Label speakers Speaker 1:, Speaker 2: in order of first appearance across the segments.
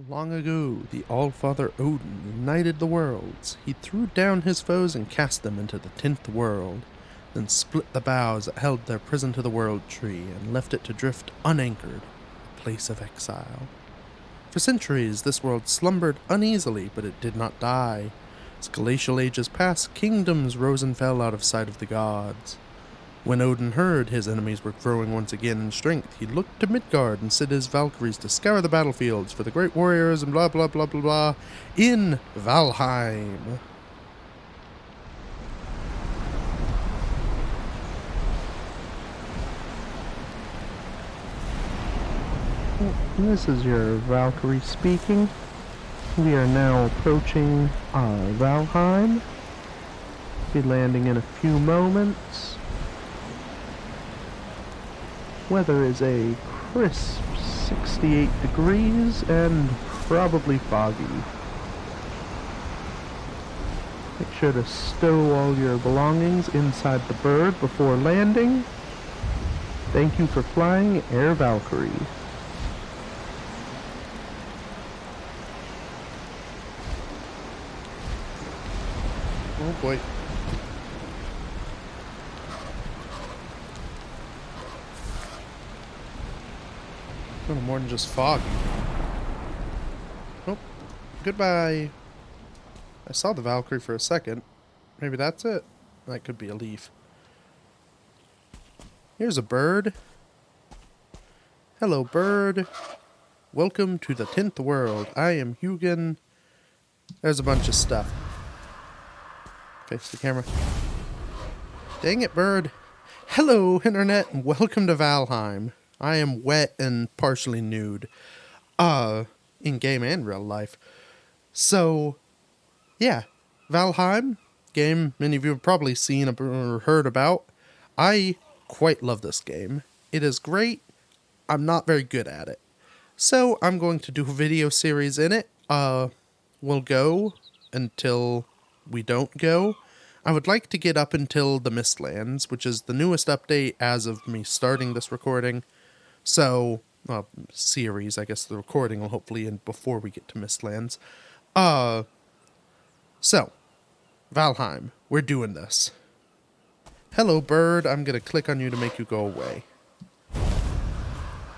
Speaker 1: Long ago, the All-Father Odin united the worlds. He threw down his foes and cast them into the 10th world, then split the boughs that held their prison to the world tree and left it to drift unanchored, a place of exile. For centuries, this world slumbered uneasily, but it did not die. As glacial ages passed, kingdoms rose and fell out of sight of the gods. When Odin heard his enemies were growing once again in strength, he looked to Midgard and sent his Valkyries to scour the battlefields for the great warriors and blah blah blah blah blah in Valheim. This is your Valkyrie speaking. We are now approaching Valheim. Be landing in a few moments. Weather is a crisp 68 degrees and probably foggy. Make sure to stow all your belongings inside the bird before landing. Thank you for flying Air Valkyrie. Oh boy. Little more than just foggy. Oh, goodbye. I saw the Valkyrie for a second. Maybe that's it. That could be a leaf. Here's a bird. Hello, bird. Welcome to the 10th world. I am Hugin. There's a bunch of stuff. Face the camera. Dang it, bird. Hello, internet, and welcome to Valheim. I am wet and partially nude. In game and real life. So, yeah. Valheim, game many of you have probably seen or heard about. I quite love this game. It is great. I'm not very good at it. So, I'm going to do a video series in it. We'll go until we don't go. I would like to get up until the Mistlands, which is the newest update as of me starting this recording. So, series, I guess the recording will hopefully end before we get to Mistlands. So, Valheim, we're doing this. Hello, bird, I'm gonna click on you to make you go away.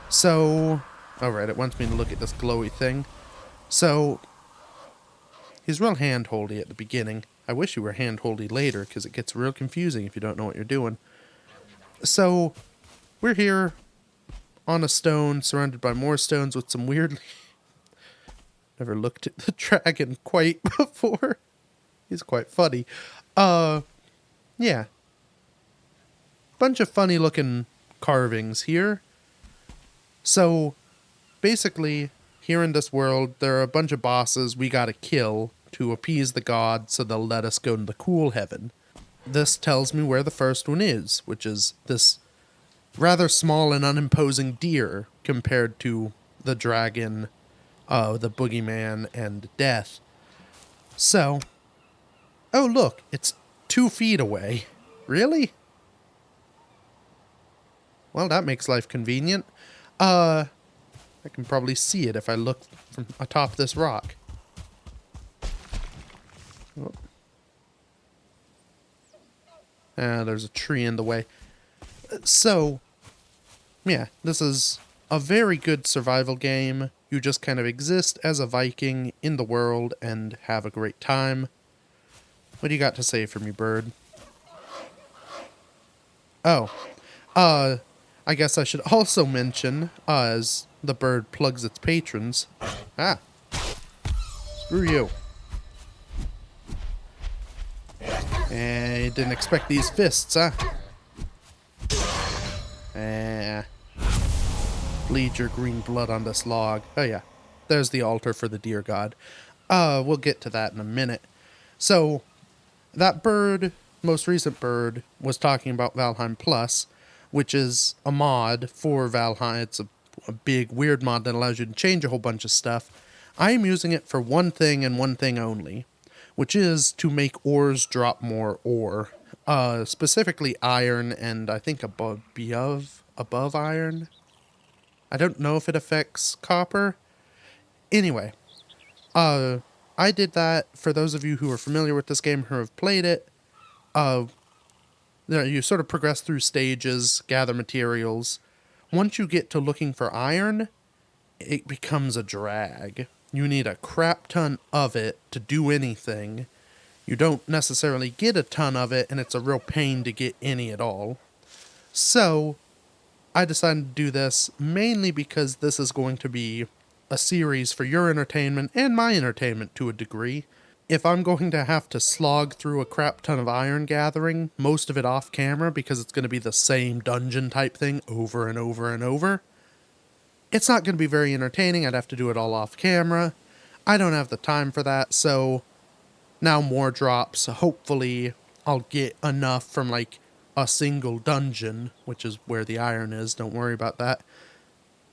Speaker 1: So, alright, it wants me to look at this glowy thing. So, he's real hand-holdy at the beginning. I wish you were hand-holdy later, because it gets real confusing if you don't know what you're doing. So, we're here on a stone, surrounded by more stones with some weirdly... Never looked at the dragon quite before. He's quite funny. Yeah. Bunch of funny looking carvings here. So, basically, here in this world, there are a bunch of bosses we gotta kill to appease the gods so they'll let us go to the cool heaven. This tells me where the first one is, which is this rather small and unimposing deer compared to the dragon, the boogeyman, and death. So, oh look, it's 2 feet away. Really? Well, that makes life convenient. I can probably see it if I look from atop this rock. Oh. There's a tree in the way. So, yeah, this is a very good survival game. You just kind of exist as a Viking in the world and have a great time. What do you got to say for me, bird? Oh, I guess I should also mention, as the bird plugs its patrons. Ah, screw you. Didn't expect these fists, huh? Bleed your green blood on this log. Oh yeah, there's the altar for the deer god. We'll get to that in a minute. So, that bird, most recent bird, was talking about Valheim Plus, which is a mod for Valheim. It's a big, weird mod that allows you to change a whole bunch of stuff. I'm using it for one thing and one thing only, which is to make ores drop more ore. Specifically iron and I think above iron. I don't know if it affects copper. Anyway, I did that. For those of you who are familiar with this game, who have played it, you sort of progress through stages, gather materials. Once you get to looking for iron, it becomes a drag. You need a crap ton of it to do anything. You don't necessarily get a ton of it, and it's a real pain to get any at all. So, I decided to do this mainly because this is going to be a series for your entertainment and my entertainment to a degree. If I'm going to have to slog through a crap ton of iron gathering, most of it off camera because it's going to be the same dungeon type thing over and over and over, it's not going to be very entertaining. I'd have to do it all off camera. I don't have the time for that, so now more drops. Hopefully I'll get enough from like a single dungeon, which is where the iron is, don't worry about that.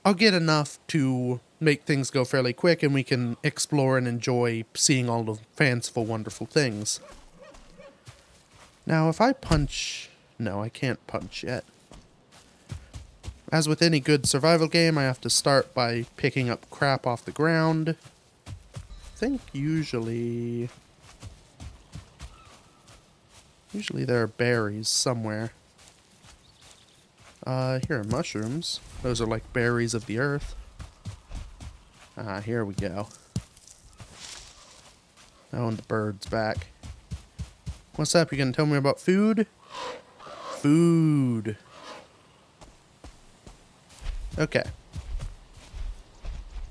Speaker 1: I'll get enough to make things go fairly quick and we can explore and enjoy seeing all the fanciful, wonderful things. Now, if I punch... No, I can't punch yet. As with any good survival game, I have to start by picking up crap off the ground. I think usually there are berries somewhere. Here are mushrooms. Those are like berries of the earth. Here we go. Oh, and the bird's back. What's up? You gonna tell me about food? Food. Okay.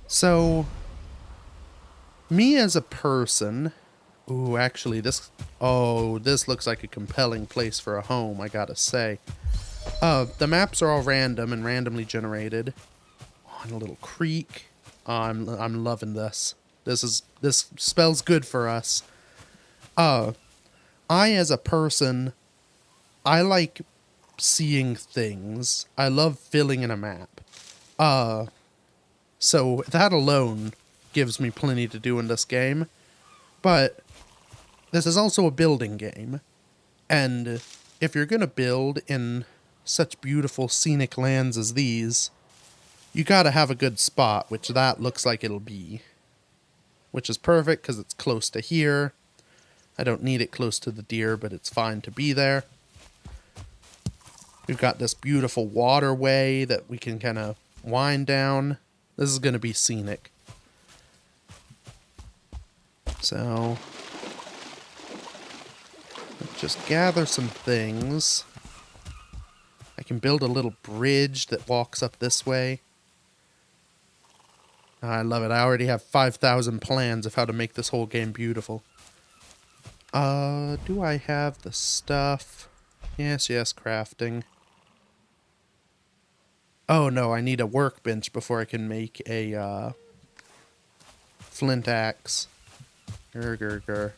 Speaker 1: So, me as a person... Ooh, actually, this looks like a compelling place for a home, I gotta say. The maps are all random and randomly generated. On a little creek. I'm loving this. This spells good for us. I, as a person, I like seeing things. I love filling in a map. So that alone gives me plenty to do in this game. But this is also a building game. And if you're gonna build in such beautiful scenic lands as these, you gotta have a good spot, which that looks like it'll be. Which is perfect because it's close to here. I don't need it close to the deer, but it's fine to be there. We've got this beautiful waterway that we can kind of wind down. This is going to be scenic. So, let's just gather some things. I can build a little bridge that walks up this way. I love it. I already have 5,000 plans of how to make this whole game beautiful. Do I have the stuff? Yes, crafting. Oh no, I need a workbench before I can make a, flint axe. Grr.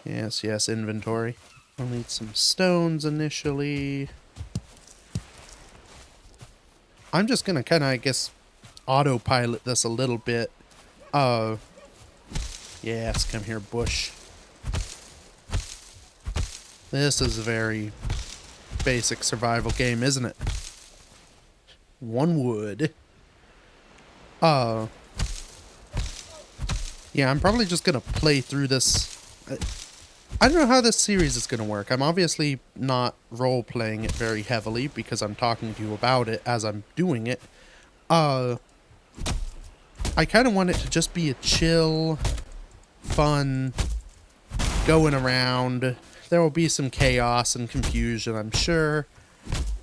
Speaker 1: Yes, inventory. I'll need some stones initially. I'm just gonna kinda, I guess, autopilot this a little bit. Yes, come here, bush. This is a very basic survival game, isn't it? One wood. Yeah, I'm probably just gonna play through this. I don't know how this series is gonna work. I'm obviously not role-playing it very heavily because I'm talking to you about it as I'm doing it. I kind of want it to just be a chill, fun, going around. There will be some chaos and confusion, I'm sure.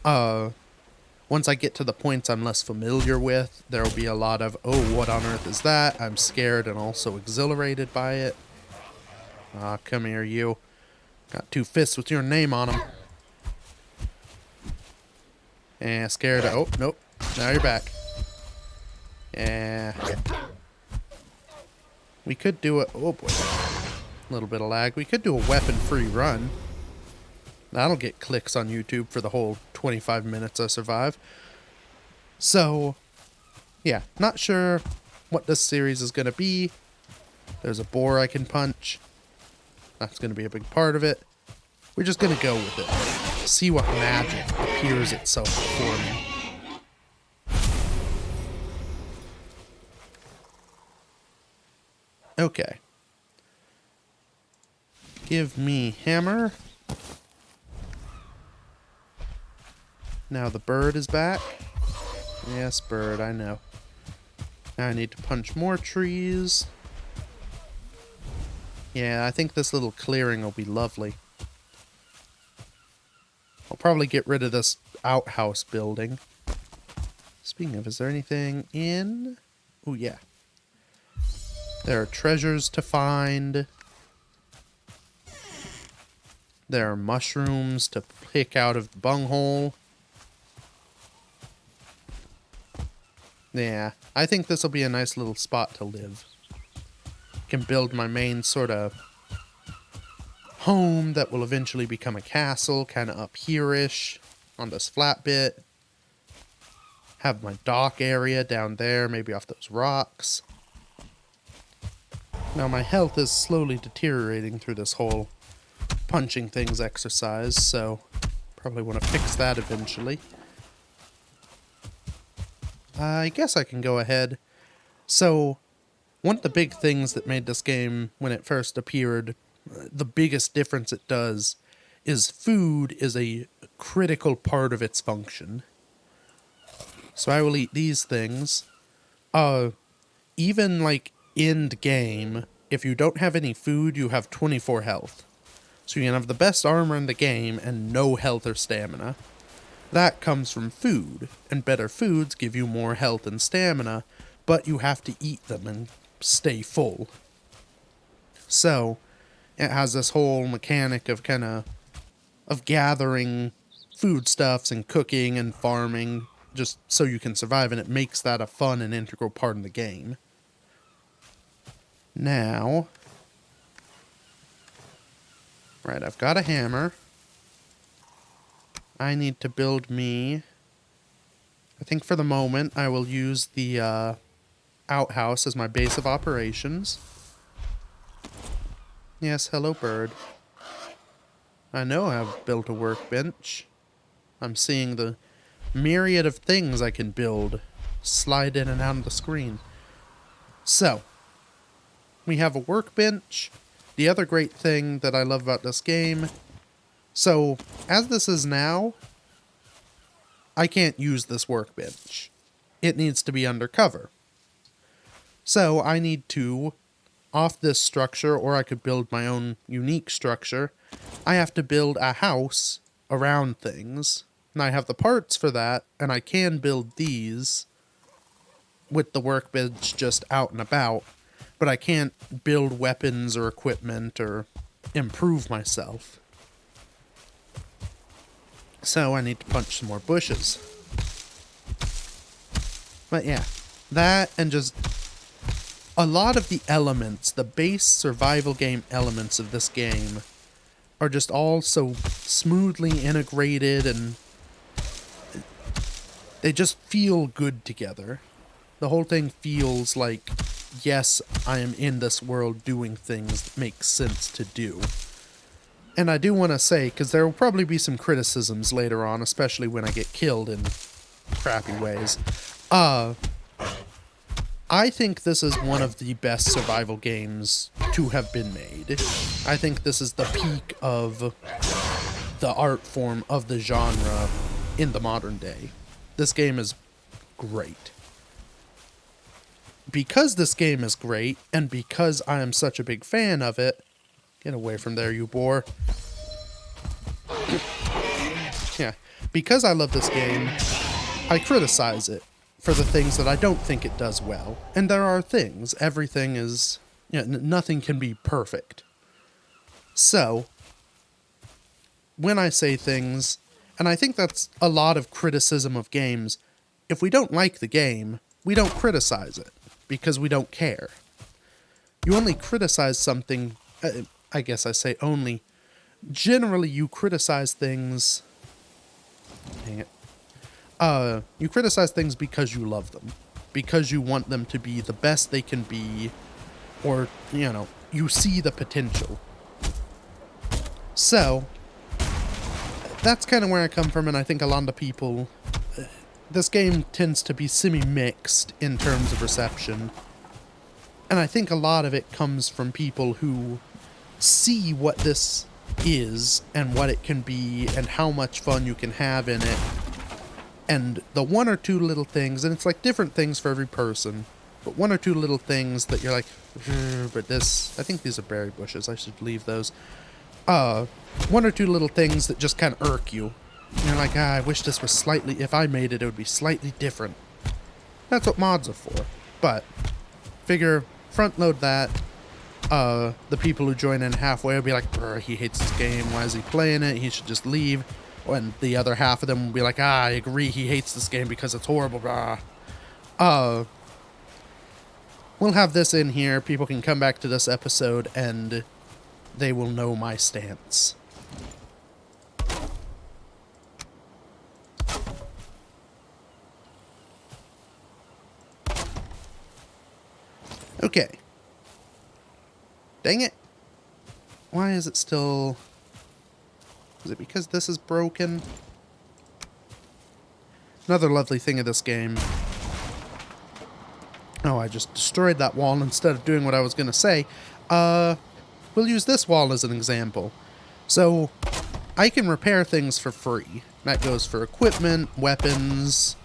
Speaker 1: Once I get to the points I'm less familiar with, there will be a lot of, oh, what on earth is that? I'm scared and also exhilarated by it. Come here, you. Got 2 fists with your name on them. And scared. Oh, nope. Now you're back. Yeah. We could do it. Oh, boy. A little bit of lag. We could do a weapon-free run. That'll get clicks on YouTube for the whole 25 minutes I survive. So, yeah. Not sure what this series is going to be. There's a boar I can punch. That's going to be a big part of it. We're just going to go with it. See what magic appears itself before me. Okay. Give me hammer. Now the bird is back. Yes, bird, I know. Now I need to punch more trees. Yeah, I think this little clearing will be lovely. I'll probably get rid of this outhouse building. Speaking of, is there anything in? Oh, yeah. There are treasures to find. There are mushrooms to pick out of the bunghole. Yeah, I think this will be a nice little spot to live. Can build my main sort of home that will eventually become a castle, kind of up here-ish on this flat bit. Have my dock area down there, maybe off those rocks. Now my health is slowly deteriorating through this whole punching things exercise, so probably want to fix that eventually. I guess I can go ahead. So, one of the big things that made this game, when it first appeared, the biggest difference it does, is food is a critical part of its function. So I will eat these things. Even like end game, if you don't have any food, you have 24 health. So you can have the best armor in the game and no health or stamina. That comes from food, and better foods give you more health and stamina, but you have to eat them and stay full. So, it has this whole mechanic of of gathering foodstuffs and cooking and farming just so you can survive, and it makes that a fun and integral part of the game. Now, right, I've got a hammer. I need to build me, I think for the moment, I will use the outhouse as my base of operations. Yes, hello bird. I know I've built a workbench. I'm seeing the myriad of things I can build slide in and out of the screen. So, we have a workbench. The other great thing that I love about this game, so as this is now, I can't use this workbench. It needs to be undercover. So I need to, off this structure, or I could build my own unique structure, I have to build a house around things. And I have the parts for that, and I can build these with the workbench just out and about, but I can't build weapons or equipment or improve myself. So I need to punch some more bushes. But yeah, that and just a lot of the elements, the base survival game elements of this game, are just all so smoothly integrated, and they just feel good together. The whole thing feels like, yes, I am in this world doing things that make sense to do. And I do want to say, because there will probably be some criticisms later on, especially when I get killed in crappy ways. I think this is one of the best survival games to have been made. I think this is the peak of the art form of the genre in the modern day. This game is great. Because this game is great, and because I am such a big fan of it, get away from there, you boar. Yeah, because I love this game, I criticize it for the things that I don't think it does well. And there are things. Everything is, nothing can be perfect. So, when I say things, and I think that's a lot of criticism of games, if we don't like the game, we don't criticize it, because we don't care. You only criticize something, I guess I say only, generally you criticize things, dang it, you criticize things because you love them, because you want them to be the best they can be, or, you see the potential. So, that's kind of where I come from, and I think a lot of people, this game tends to be semi-mixed in terms of reception. And I think a lot of it comes from people who see what this is and what it can be and how much fun you can have in it. And the one or two little things, and it's like different things for every person, but one or two little things that you're like, but this, I think these are berry bushes, I should leave those. One or two little things that just kind of irk you. You're like, I wish this was slightly, if I made it, it would be slightly different. That's what mods are for. But, figure, front load that. The people who join in halfway will be like, he hates this game, why is he playing it, he should just leave. And the other half of them will be like, I agree, he hates this game because it's horrible, blah. We'll have this in here, people can come back to this episode and they will know my stance. Okay. Dang it. Why is it still... Is it because this is broken? Another lovely thing of this game. Oh, I just destroyed that wall instead of doing what I was going to say. We'll use this wall as an example. So, I can repair things for free. That goes for equipment, weapons,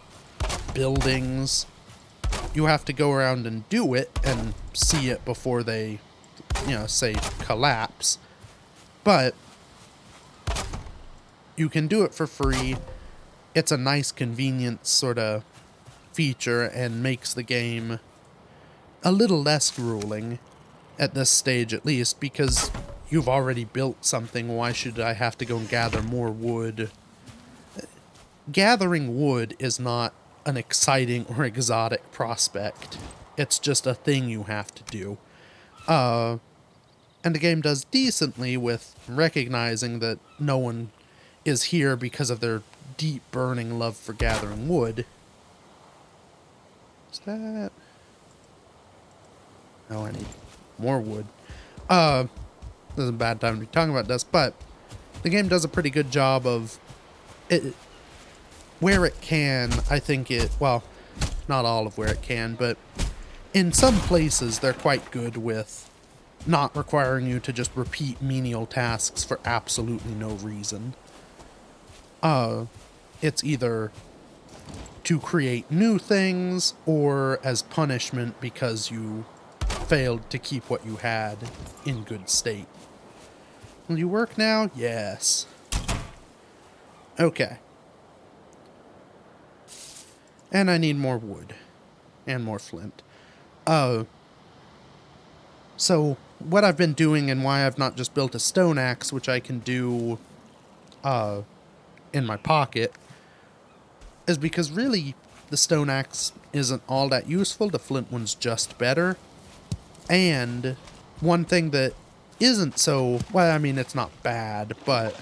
Speaker 1: buildings. You have to go around and do it and see it before they, say collapse. But you can do it for free. It's a nice convenience sort of feature and makes the game a little less grueling at this stage at least, because you've already built something. Why should I have to go and gather more wood? Gathering wood is not an exciting or exotic prospect. It's just a thing you have to do. And the game does decently with recognizing that no one is here because of their deep burning love for gathering wood. Is that... Oh, I need more wood. This is a bad time to be talking about this, but the game does a pretty good job of it. Where it can, I think it... Well, not all of where it can, but in some places they're quite good with not requiring you to just repeat menial tasks for absolutely no reason. It's either to create new things or as punishment because you failed to keep what you had in good state. Will you work now? Yes. Okay. And I need more wood. And more flint. So, what I've been doing and why I've not just built a stone axe, which I can do, in my pocket, is because really, the stone axe isn't all that useful. The flint one's just better. And one thing that isn't so... Well, I mean, it's not bad, but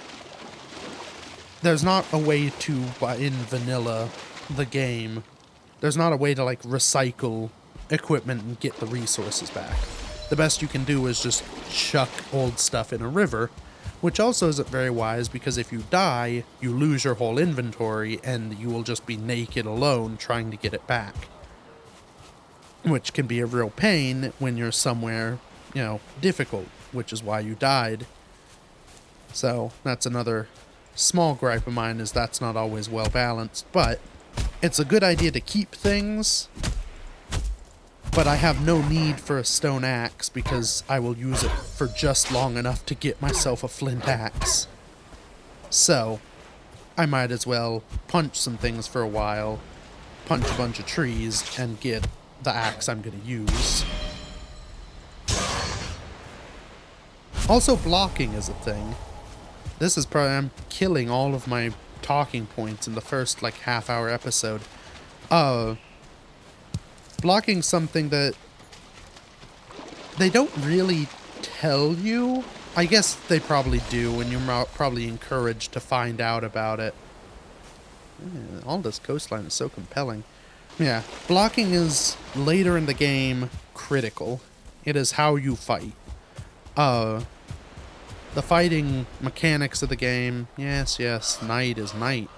Speaker 1: there's not a way to, in vanilla, the game, there's not a way to, like, recycle equipment and get the resources back. The best you can do is just chuck old stuff in a river, which also isn't very wise because if you die, you lose your whole inventory and you will just be naked alone trying to get it back. Which can be a real pain when you're somewhere, difficult, which is why you died. So, that's another small gripe of mine, is that's not always well balanced, but it's a good idea to keep things, but I have no need for a stone axe because I will use it for just long enough to get myself a flint axe. So, I might as well punch some things for a while, punch a bunch of trees, and get the axe I'm going to use. Also, blocking is a thing. This is probably... I'm killing all of my talking points in the first, half-hour episode. Blocking's something that they don't really tell you. I guess they probably do, and you're probably encouraged to find out about it. All this coastline is so compelling. Yeah, blocking is, later in the game, critical. It is how you fight. The fighting mechanics of the game, yes, night is night.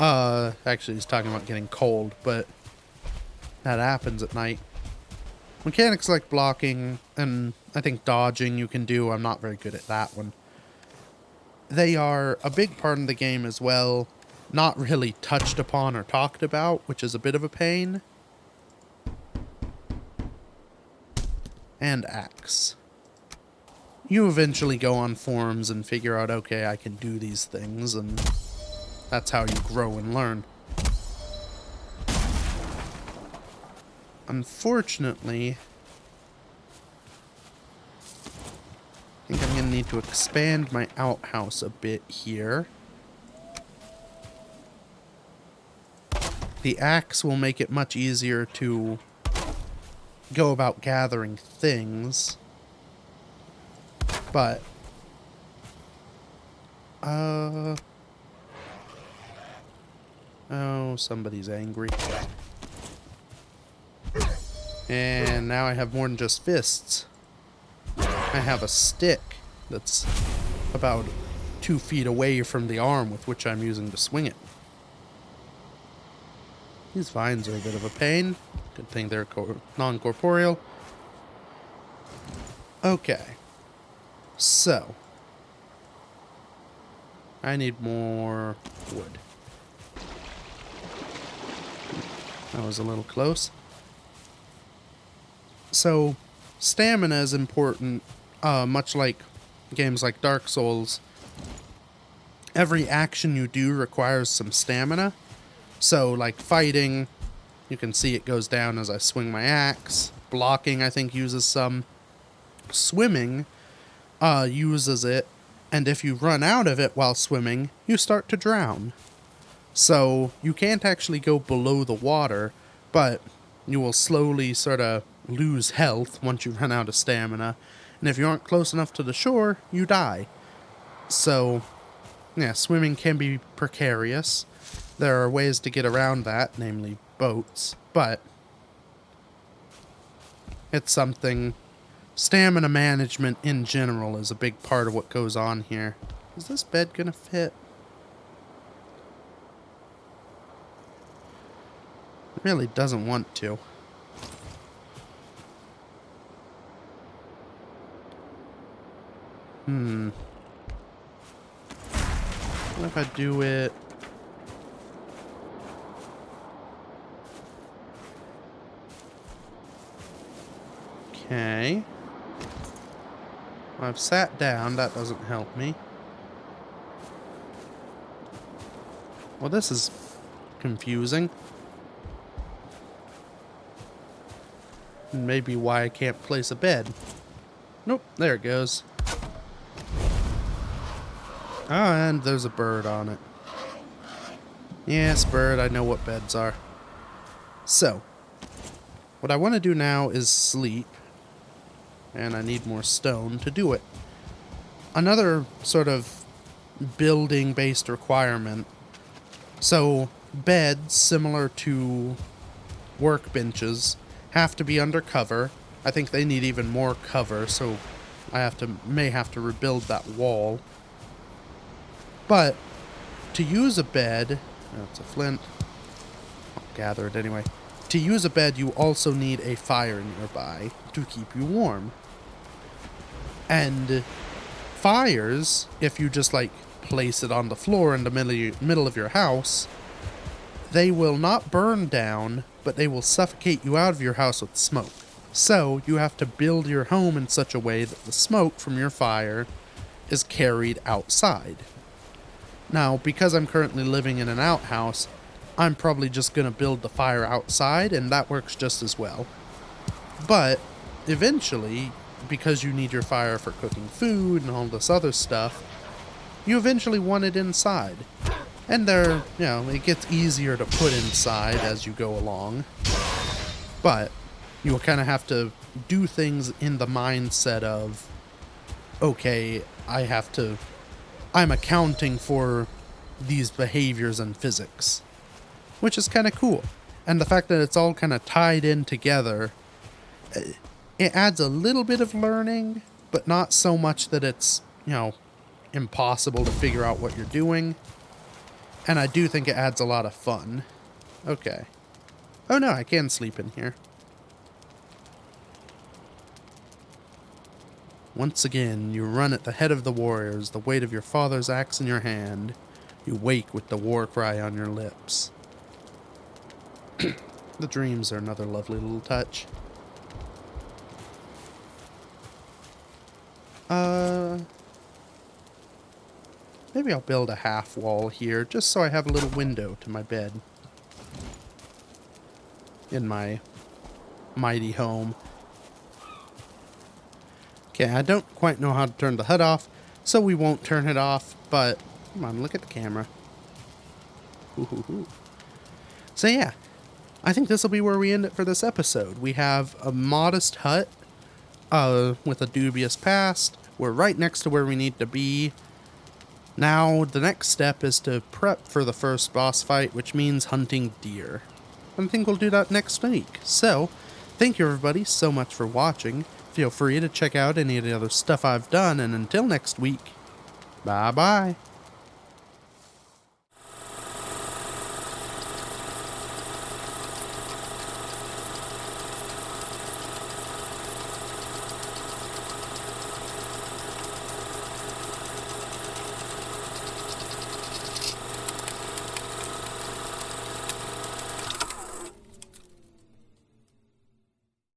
Speaker 1: Actually, he's talking about getting cold, but that happens at night. Mechanics like blocking and I think dodging you can do. I'm not very good at that one. They are a big part of the game as well. Not really touched upon or talked about, which is a bit of a pain. And axe. You eventually go on forums and figure out, okay, I can do these things, and that's how you grow and learn. Unfortunately, I think I'm going to need to expand my outhouse a bit here. The axe will make it much easier to go about gathering things. But, oh, somebody's angry. And now I have more than just fists. I have a stick that's about 2 feet away from the arm with which I'm using to swing it. These vines are a bit of a pain. Good thing they're non-corporeal. Okay. So, I need more wood. That was a little close. So, stamina is important, much like games like Dark Souls. Every action you do requires some stamina. So, like fighting, you can see it goes down as I swing my axe. Blocking, I think, uses some. Swimming uses it, and if you run out of it while swimming, you start to drown. So you can't actually go below the water, but you will slowly sort of lose health once you run out of stamina, and if you aren't close enough to the shore, you die. So, yeah, swimming can be precarious. There are ways to get around that, namely boats, but it's something. Stamina management in general is a big part of what goes on here. Is this bed gonna fit? It really doesn't want to. What if I do it? Okay. I've sat down, that doesn't help me. Well, this is confusing. Maybe why I can't place a bed. Nope, there it goes. Oh, and there's a bird on it. Yes, bird, I know what beds are. So, what I want to do now is sleep. And I need more stone to do it. Another sort of building-based requirement. So, beds, similar to workbenches, have to be under cover. I think they need even more cover, so I may have to rebuild that wall. But, to use a bed... That's a flint. I'll gather it anyway. To use a bed, you also need a fire nearby to keep you warm. And fires, if you just like place it on the floor in the middle of your house, they will not burn down, but they will suffocate you out of your house with smoke. So you have to build your home in such a way that the smoke from your fire is carried outside. Now, because I'm currently living in an outhouse, I'm probably just going to build the fire outside, and that works just as well. But eventually, because you need your fire for cooking food and all this other stuff, you eventually want it inside. And it gets easier to put inside as you go along. But you'll kind of have to do things in the mindset of, okay, I'm accounting for these behaviors in physics. Which is kind of cool. And the fact that it's all kind of tied in together, it adds a little bit of learning, but not so much that it's, impossible to figure out what you're doing. And I do think it adds a lot of fun. Okay. Oh no, I can sleep in here. Once again, you run at the head of the warriors, the weight of your father's axe in your hand. You wake with the war cry on your lips. The dreams are another lovely little touch. Maybe I'll build a half wall here, just so I have a little window to my bed. In my mighty home. Okay, I don't quite know how to turn the HUD off, so we won't turn it off, but come on, look at the camera. Ooh. So yeah, I think this will be where we end it for this episode. We have a modest hut with a dubious past. We're right next to where we need to be. Now, the next step is to prep for the first boss fight, which means hunting deer. I think we'll do that next week. So, thank you everybody so much for watching. Feel free to check out any of the other stuff I've done, and until next week, bye-bye.